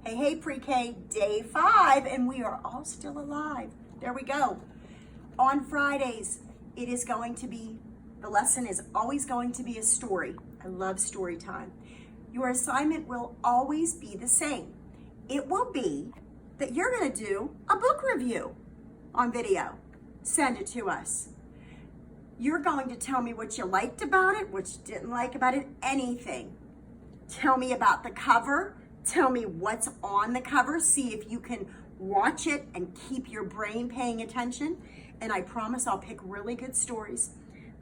Hey, hey, pre-K, day 5, and we are all still alive. There we go. On Fridays, it is going to be, the lesson is always going to be a story. I love story time. Your assignment will always be the same. It will be that you're going to do a book review on video. Send it to us. You're going to tell me what you liked about it, what you didn't like about it, anything. Tell me about the cover. Tell me what's on the cover. See if you can watch it and keep your brain paying attention. And I promise I'll pick really good stories.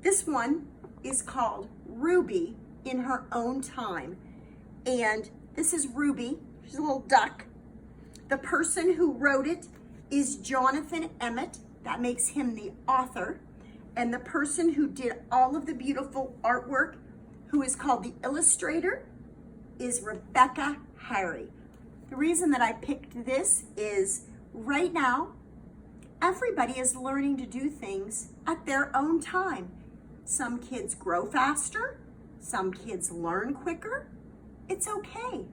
This one is called Ruby in Her Own Time. And this is Ruby. She's a little duck. The person who wrote it is Jonathan Emmett. That makes him the author. And the person who did all of the beautiful artwork, who is called the illustrator, is Rebecca Harry. The reason that I picked this is right now, everybody is learning to do things at their own time. Some kids grow faster, some kids learn quicker. It's okay,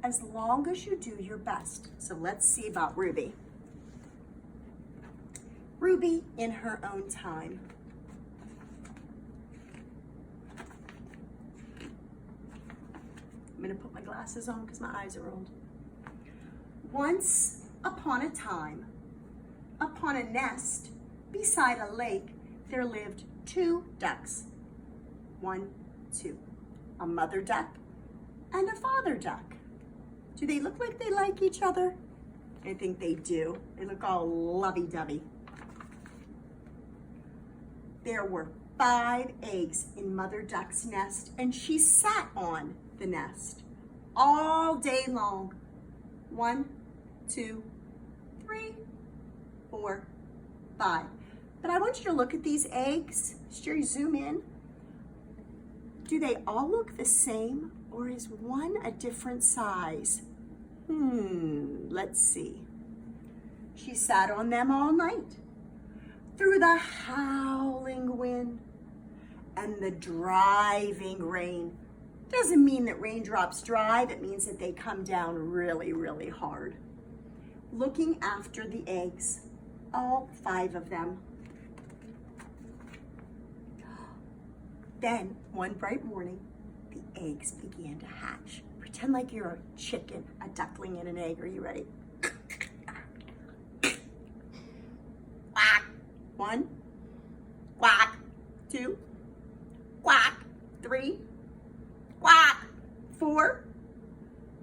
as long as you do your best. So let's see about Ruby. Ruby in Her Own Time. I'm gonna put my glasses on because my eyes are old. Once upon a time, upon a nest beside a lake, there lived 2 ducks. 1, 2. A mother duck and a father duck. Do they look like they like each other? I think they do. They look all lovey-dovey. There were 5 eggs in Mother Duck's nest, and she sat on the nest all day long. 1, 2, 3, 4, 5. But I want you to look at these eggs. Sherry, zoom in. Do they all look the same, or is one a different size? Let's see. She sat on them all night, through the howling wind and the driving rain. Doesn't mean that raindrops drive, it means that they come down really, really hard. Looking after the eggs, all 5 of them. Then, one bright morning, the eggs began to hatch. Pretend like you're a chicken, a duckling and an egg. Are you ready? Quack. 1, quack. 2, quack. 3, quack. 4.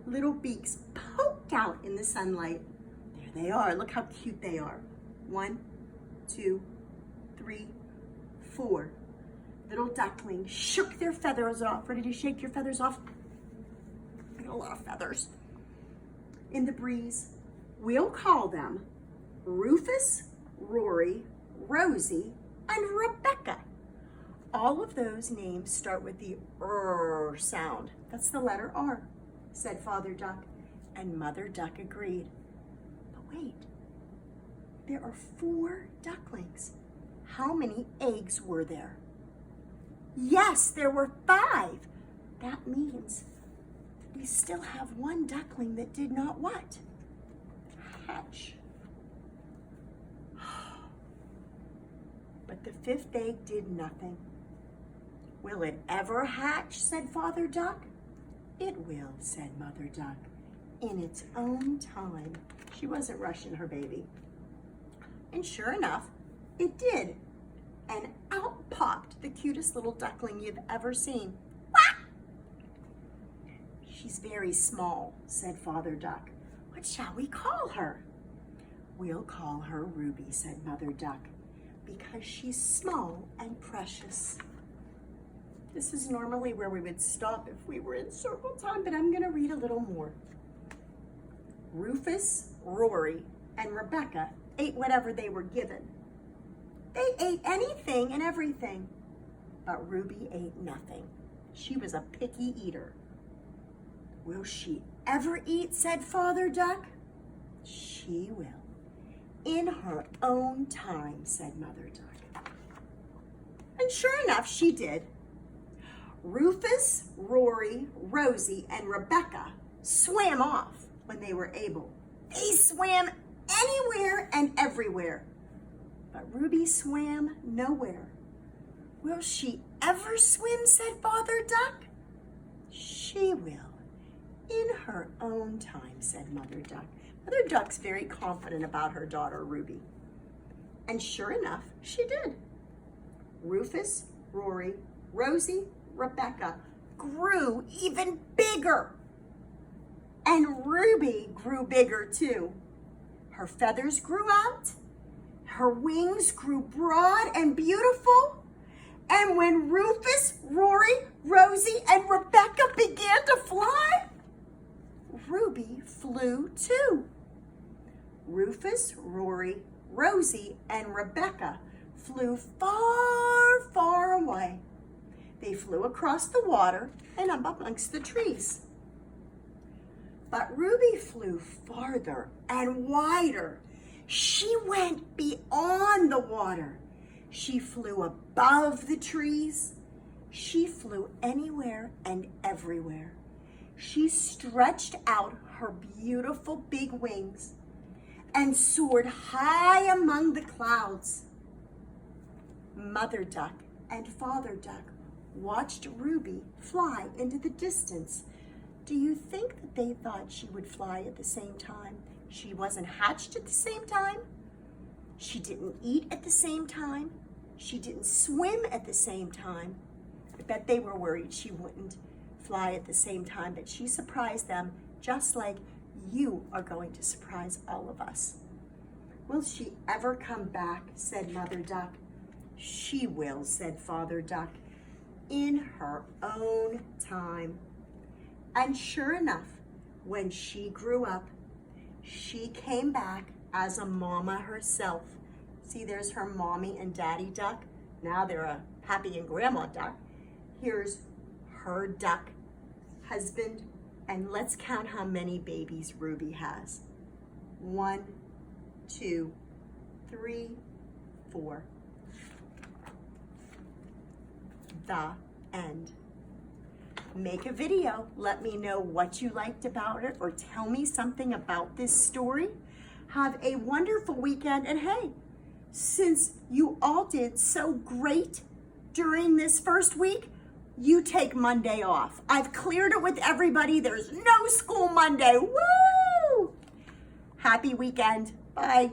Little beaks poked out in the sunlight. There they are. Look how cute they are. 1, 2, 3, 4. Little ducklings shook their feathers off. Ready to shake your feathers off? I got a lot of feathers. In the breeze, we'll call them Rufus, Rory, Rosie, and Rebecca. All of those names start with the R sound. That's the letter R, said Father Duck, and Mother Duck agreed. But wait, there are 4 ducklings. How many eggs were there? Yes, there were 5. That means we still have 1 duckling that did not what? Hatch. But the 5th egg did nothing. Will it ever hatch, said Father Duck. It will, said Mother Duck, in its own time. She wasn't rushing her baby. And sure enough, it did. And out popped the cutest little duckling you've ever seen. Quack! She's very small, said Father Duck. What shall we call her? We'll call her Ruby, said Mother Duck, because she's small and precious. This is normally where we would stop if we were in circle time, but I'm going to read a little more. Rufus, Rory, and Rebecca ate whatever they were given. They ate anything and everything, but Ruby ate nothing. She was a picky eater. Will she ever eat, said Father Duck. She will. In her own time, said Mother Duck. And sure enough, she did. Rufus, Rory, Rosie, and Rebecca swam off when they were able. They swam anywhere and everywhere. But Ruby swam nowhere. Will she ever swim, said Father Duck. She will, in her own time, said Mother Duck. Mother Duck's very confident about her daughter, Ruby. And sure enough, she did. Rufus, Rory, Rosie, Rebecca grew even bigger. And Ruby grew bigger too. Her feathers grew out. Her wings grew broad and beautiful. And when Rufus, Rory, Rosie, and Rebecca began to fly, Ruby flew too. Rufus, Rory, Rosie, and Rebecca flew far, far away. They flew across the water and up amongst the trees. But Ruby flew farther and wider. She went beyond the water. She flew above the trees. She flew anywhere and everywhere. She stretched out her beautiful big wings and soared high among the clouds. Mother Duck and Father Duck watched Ruby fly into the distance. Do you think that they thought she would fly at the same time? She wasn't hatched at the same time. She didn't eat at the same time. She didn't swim at the same time. I bet they were worried she wouldn't fly at the same time, but she surprised them just like you are going to surprise all of us. Will she ever come back, said Mother Duck. She will, said Father Duck, in her own time. And sure enough, when she grew up, she came back as a mama herself. See, there's her mommy and daddy duck. Now they're a pappy and grandma duck. Here's her duck husband. And let's count how many babies Ruby has. 1, 2, 3, 4. The end. Make a video. Let me know what you liked about it or tell me something about this story. Have a wonderful weekend. And hey, since you all did so great during this first week, you take Monday off. I've cleared it with everybody. There's no school Monday. Woo! Happy weekend. Bye.